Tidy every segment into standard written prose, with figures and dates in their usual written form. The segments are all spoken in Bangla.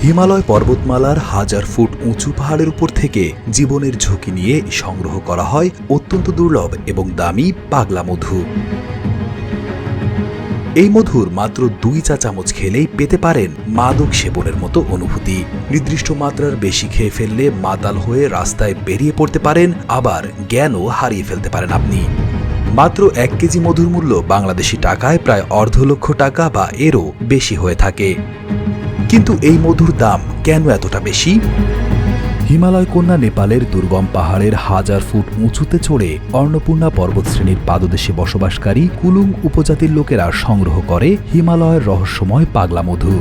হিমালয় পর্বতমালার হাজার ফুট উঁচু পাহাড়ের উপর থেকে জীবনের ঝুঁকি নিয়ে সংগ্রহ করা হয় অত্যন্ত দুর্লভ এবং দামি পাগলা মধু। এই মধুর মাত্র 2 চা চামচ খেলেই পেতে পারেন মাদক সেবনের মতো অনুভূতি। নির্দিষ্ট মাত্রার বেশি খেয়ে ফেললে মাতাল হয়ে রাস্তায় বেরিয়ে পড়তে পারেন, আবার জ্ঞানও হারিয়ে ফেলতে পারেন আপনি। মাত্র 1 কেজি মধুর মূল্য বাংলাদেশি টাকায় প্রায় $2.5 লক্ষ টাকা বা এরও বেশি হয়ে থাকে। কিন্তু এই মধুর দাম কেন এতটা বেশি? হিমালয় কন্যা নেপালের দুর্গম পাহাড়ের হাজার ফুট উঁচুতে চড়ে অন্নপূর্ণা পর্বতশ্রেণীর পাদদেশে বসবাসকারী কুলুং উপজাতির লোকেরা সংগ্রহ করে হিমালয়ের রহস্যময় পাগলা মধু।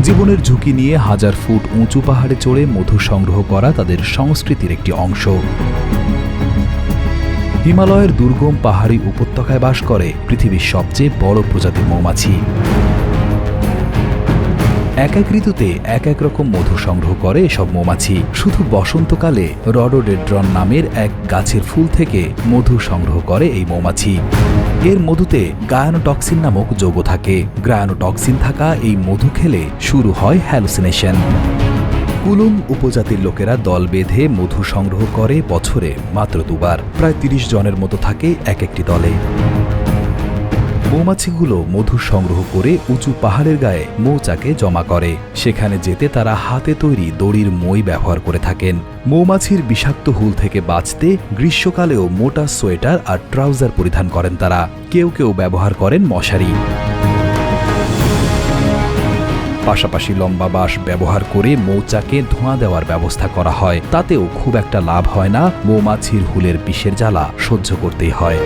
জীবনের ঝুঁকি নিয়ে হাজার ফুট উঁচু পাহাড়ে চড়ে মধু সংগ্রহ করা তাদের সংস্কৃতির একটি অংশ। হিমালয়ের দুর্গম পাহাড়ি উপত্যকায় বাস করে পৃথিবীর সবচেয়ে বড় প্রজাতির মৌমাছি। এক এক ঋতুতে এক এক রকম মধু সংগ্রহ করে এসব মৌমাছি। শুধু বসন্তকালে রডোডেড্রন নামের এক গাছের ফুল থেকে মধু সংগ্রহ করে এই মৌমাছি। এর মধুতে গায়ানোটক্সিন নামক যৌগ থাকে। গায়ানোটক্সিন থাকা এই মধু খেলে শুরু হয় হ্যালুসিনেশন। কুলুং উপজাতির লোকেরা দল বেঁধে মধু সংগ্রহ করে বছরে মাত্র 2 বার। প্রায় 30 জনের মতো থাকে এক একটি দলে। মৌমাছিগুলো মধু সংগ্রহ করে উঁচু পাহাড়ের গায়ে মৌচাকে জমা করে। সেখানে যেতে তারা হাতে তৈরি দড়ির মই ব্যবহার করে থাকেন। মৌমাছির বিষাক্ত হুল থেকে বাঁচতে গ্রীষ্মকালেও মোটা সোয়েটার আর ট্রাউজার পরিধান করেন তারা। কেউ কেউ ব্যবহার করেন মশারি। পাশাপাশি লম্বা বাঁশ ব্যবহার করে মৌচাকে ধোঁয়া দেওয়ার ব্যবস্থা করা হয়। তাতেও খুব একটা লাভ হয় না, মৌমাছির হুলের বিষের জ্বালা সহ্য করতেই হয়।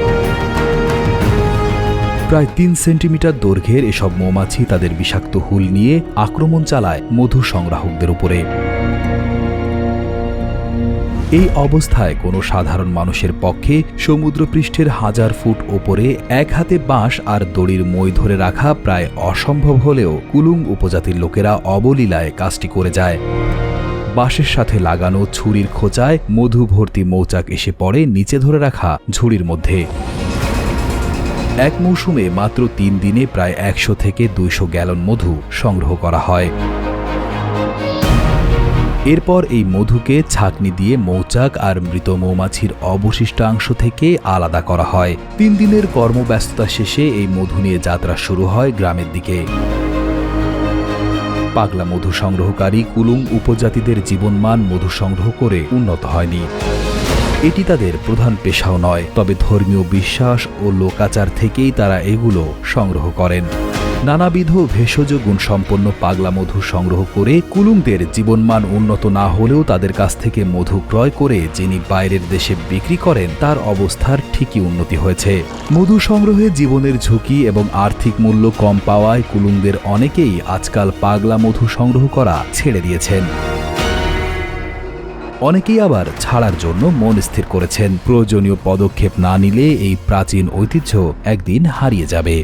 প্রায় 3 সেন্টিমিটার দৈর্ঘ্যের এসব মৌমাছি তাদের বিষাক্ত হুল নিয়ে আক্রমণ চালায় মধু সংগ্রাহকদের উপরে। এই অবস্থায় কোনো সাধারণ মানুষের পক্ষে সমুদ্রপৃষ্ঠের হাজার ফুট ওপরে এক হাতে বাঁশ আর দড়ির মই ধরে রাখা প্রায় অসম্ভব হলেও কুলুং উপজাতির লোকেরা অবলীলায় কাজটি করে যায়। বাঁশের সাথে লাগানো ছুরির খোঁচায় মধু ভর্তি মৌচাক এসে পড়ে নিচে ধরে রাখা ঝুড়ির মধ্যে। এক মৌসুমে মাত্র 3 দিনে প্রায় 100 থেকে 200 গ্যালন মধু সংগ্রহ করা হয়। এরপর এই মধুকে ছাঁকনি দিয়ে মৌচাক আর মৃত মৌমাছির অবশিষ্টাংশ থেকে আলাদা করা হয়। 3 দিনের কর্মব্যস্ততা শেষে এই মধু নিয়ে যাত্রা শুরু হয় গ্রামের দিকে। পাগলা মধু সংগ্রহকারী কুলুং উপজাতিদের জীবনমান মধু সংগ্রহ করে উন্নত হয়নি। এটি তাদের প্রধান পেশাও নয়, তবে ধর্মীয় বিশ্বাস ও লোকাচার থেকেই তারা এগুলো সংগ্রহ করেন। নানাবিধ ভেষজ গুণসম্পন্ন পাগলা মধু সংগ্রহ করে কুলুংদের জীবনমান উন্নত না হলেও তাদের কাছ থেকে মধু ক্রয় করে যিনি বাইরের দেশে বিক্রি করেন তার অবস্থার ঠিকই উন্নতি হয়েছে। মধু সংগ্রহে জীবনের ঝুঁকি এবং আর্থিক মূল্য কম পাওয়ায় কুলুংদের অনেকেই আজকাল পাগলা মধু সংগ্রহ করা ছেড়ে দিয়েছেন। অনেকেই আবার ছাড়ার জন্য মন স্থির করেছেন। প্রয়োজনীয় পদক্ষেপ না নিলে এই প্রাচীন ঐতিহ্য একদিন হারিয়ে যাবে।